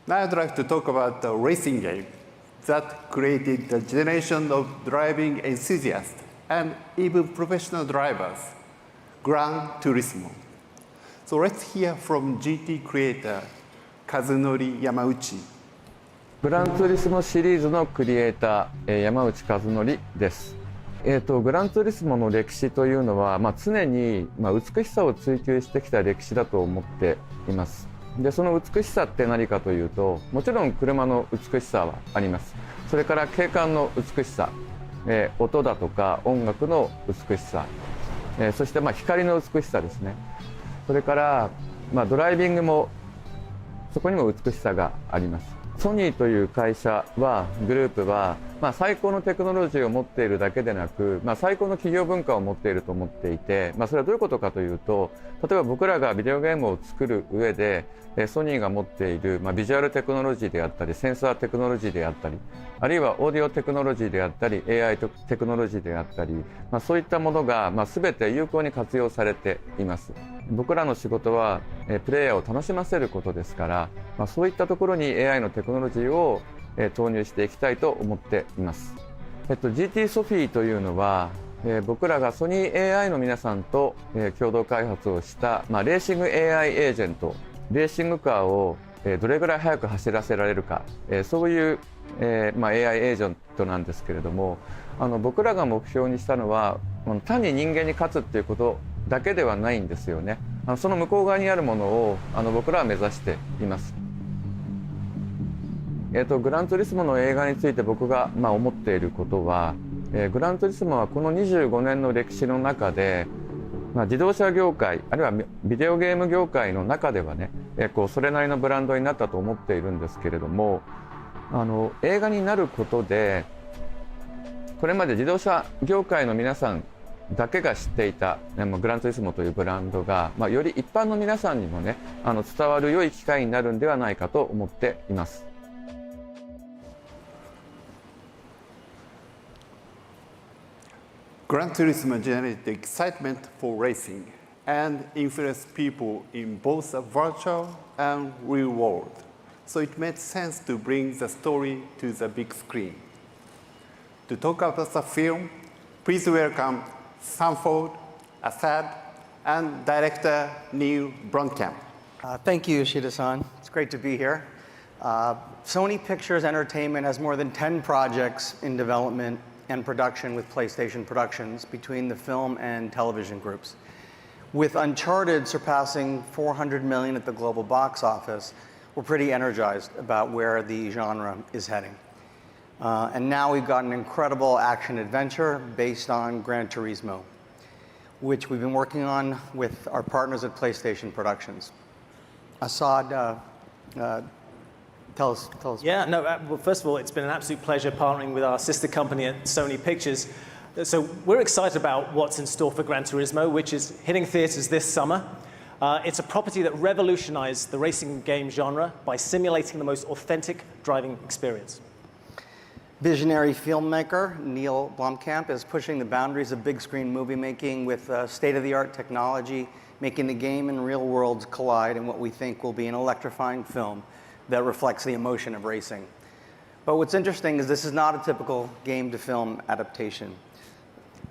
Now I'd like to talk about the racing game that created the generation of driving enthusiasts and even professional drivers, Gran Turismo. So let's hear from GT creator Kazunori Yamauchi. グランツーリスモシリーズのクリエイター、山内和則です。グランツーリスモの歴史というのは、常に、美しさを追求してきた歴史だと思っています。で、その美しさって何かというと、もちろん車の美しさはあります。それから景観の美しさ、音だとか音楽の美しさ、そして光の美しさですね。それから、ドライビングもそこにも美しさがあります。ソニーという会社は、グループは、最高のテクノロジーを持っているだけでなく、最高の企業文化を持っていると思っていて、それはどういうことかというと、例えば僕らがビデオゲームを作る上で、ソニーが持っている、ビジュアルテクノロジーであったり、センサーテクノロジーであったり、あるいはオーディオテクノロジーであったり、AI テクノロジーであったり、そういったものが、全て有効に活用されています。僕らの仕事は、プレイヤーを楽しませることですから、そういったところに AI のテクノロジーを、投入していきたいと思っています。GT ソフィーというのは、僕らがソニー AI の皆さんと、共同開発をした、レーシング AI エージェント、レーシングカーを、どれぐらい速く走らせられるか、そういう、AI エージェントなんですけれども、僕らが目標にしたのは単に人間に勝つっていうことだけではないんですよね。その向こう側にあるものを僕らは目指しています。グランツーリスモの映画について僕が思っていることは、グランツーリスモはこの25年の歴史の中で、自動車業界あるいはビデオゲーム業界の中ではね、それなりのブランドになったと思っているんですけれども、映画になることでこれまで自動車業界の皆さんだけが知っていたグランツーリスモというブランドが、より一般の皆さんにもね、伝わる良い機会になるんではないかと思っています。Gran Turismo generated excitement for racing and influenced people in both the virtual and real world. So it made sense to bring the story to the big screen. To talk about the film, please welcome Sanford, Assad, and director Neil Blomkamp. Thank you, Yoshida-san. It's great to be here. Sony Pictures Entertainment has more than 10 projects in development and production with PlayStation Productions between the film and television groups. With Uncharted surpassing 400 million at the global box office, we're pretty energized about where the genre is heading. And now we've got an incredible action adventure based on Gran Turismo, which we've been working on with our partners at PlayStation Productions. Assad, tell us. Yeah, no, well, first of all, it's been an absolute pleasure partnering with our sister company at Sony Pictures. So we're excited about what's in store for Gran Turismo, which is hitting theaters this summer. It's a property that revolutionized the racing game genre by simulating the most authentic driving experience. Visionary filmmaker Neil Blomkamp is pushing the boundaries of big screen movie making with state-of-the-art technology, making the game and real worlds collide in what we think will be an electrifying film that reflects the emotion of racing. But what's interesting is this is not a typical game-to-film adaptation.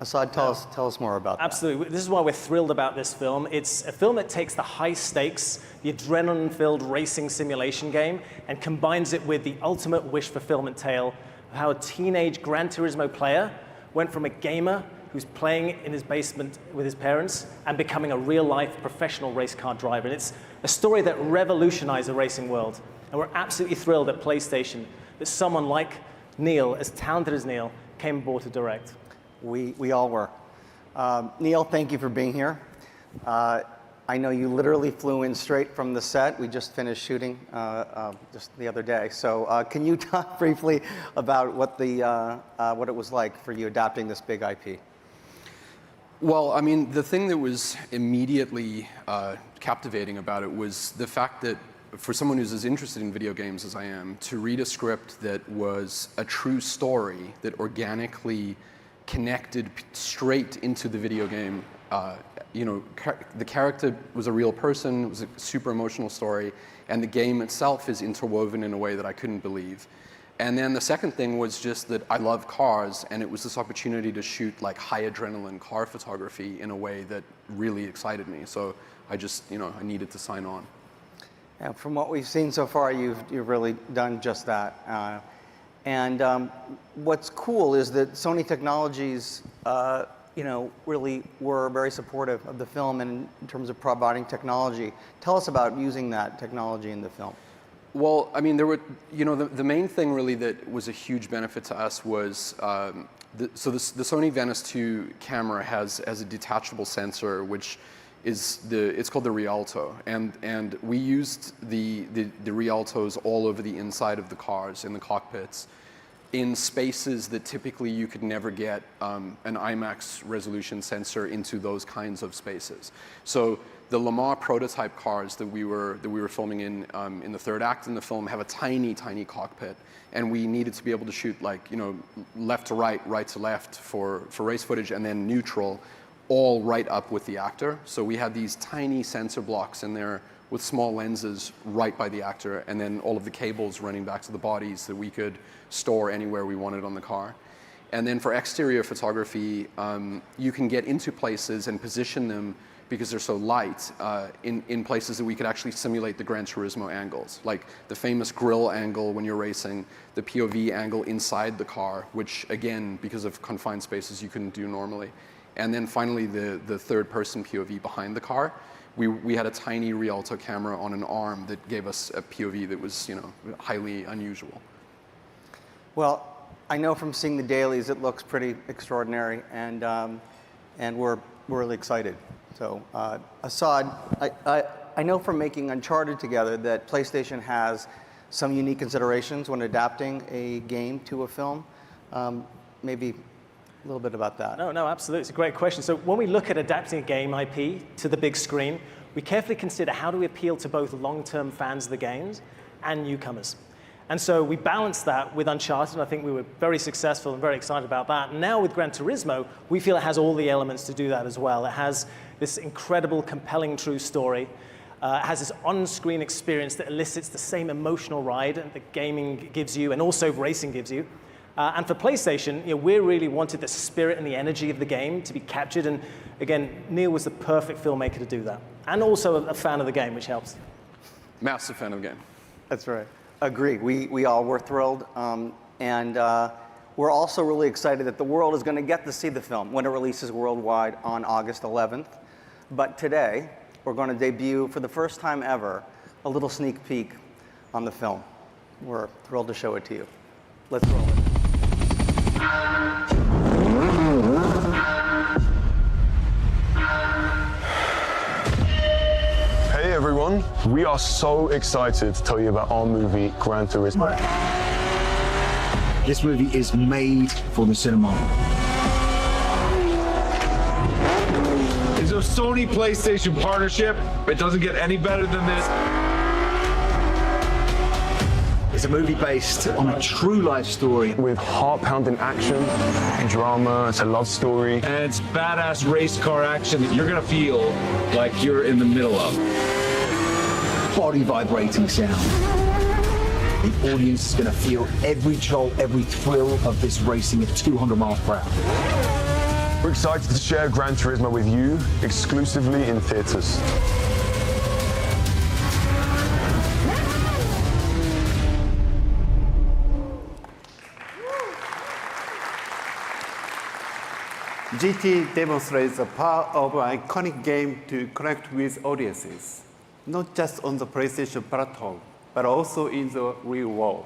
Assad, tell us more about that. Absolutely. This is why we're thrilled about this film. It's a film that takes the high stakes, the adrenaline-filled racing simulation game, and combines it with the ultimate wish fulfillment tale of how a teenage Gran Turismo player went from a gamer who's playing in his basement with his parents and becoming a real-life professional race car driver. And it's a story that revolutionized the racing world. And we're absolutely thrilled at PlayStation that someone like Neil, as talented as Neil, came aboard to direct. We all were. Neil, thank you for being here. I know you literally flew in straight from the set. We just finished shooting just the other day. So can you talk briefly about what it was like for you adapting this big IP? Well, I mean, the thing that was immediately captivating about it was the fact that for someone who's as interested in video games as I am, to read a script that was a true story that organically connected straight into the video game. The character was a real person, it was a super emotional story, And the game itself is interwoven in a way that I couldn't believe. And then the second thing was just that I love cars, and it was this opportunity to shoot like high adrenaline car photography in a way that really excited me. So I just, I needed to sign on. And from what we've seen so far, you've really done just that. What's cool is that Sony Technologies, really were very supportive of the film in terms of providing technology. Tell us about using that technology in the film. Well, I mean, there were, the main thing really that was a huge benefit to us was, the Sony Venice 2 camera has a detachable sensor, which is it's called the Rialto, and we used the Rialtos all over the inside of the cars, in the cockpits, in spaces that typically you could never get an IMAX resolution sensor into those kinds of spaces. So the Le Mans prototype cars that we were filming in the third act in the film have a tiny, tiny cockpit, and we needed to be able to shoot left to right, right to left for race footage, and then neutral, all right up with the actor. So we had these tiny sensor blocks in there with small lenses right by the actor, and then all of the cables running back to the bodies that we could store anywhere we wanted on the car. And then for exterior photography, you can get into places and position them, because they're so light, in places that we could actually simulate the Gran Turismo angles, like the famous grill angle when you're racing, the POV angle inside the car, which again, because of confined spaces, you couldn't do normally. And then finally, the third-person POV behind the car. We had a tiny Rialto camera on an arm that gave us a POV that was, highly unusual. Well, I know from seeing the dailies, it looks pretty extraordinary, and we're really excited. So, Assad, I know from making Uncharted together that PlayStation has some unique considerations when adapting a game to a film. Maybe a little bit about that. No, absolutely. It's a great question. So when we look at adapting a game IP to the big screen, we carefully consider how do we appeal to both long-term fans of the games and newcomers. And so we balanced that with Uncharted, and I think we were very successful and very excited about that. And now with Gran Turismo, we feel it has all the elements to do that as well. It has this incredible, compelling, true story. It has this on-screen experience that elicits the same emotional ride that gaming gives you and also racing gives you. And for PlayStation, we really wanted the spirit and the energy of the game to be captured. And again, Neil was the perfect filmmaker to do that. And also a fan of the game, which helps. Massive fan of the game. That's right. Agree. We all were thrilled. And we're also really excited that the world is going to get to see the film when it releases worldwide on August 11th. But today, we're going to debut, for the first time ever, a little sneak peek on the film. We're thrilled to show it to you. Let's roll it. Hey everyone, we are so excited to tell you about our movie, Gran Turismo. This movie is made for the cinema. It's a Sony PlayStation partnership. It doesn't get any better than this. It's a movie based on a true life story. With heart-pounding action, drama, it's a love story. And it's badass race car action that you're gonna feel like you're in the middle of. Body vibrating sound. The audience is going to feel every jolt, every thrill of this racing at 200 miles per hour. We're excited to share Gran Turismo with you exclusively in theaters. GT demonstrates the power of an iconic game to connect with audiences, not just on the PlayStation platform, but also in the real world.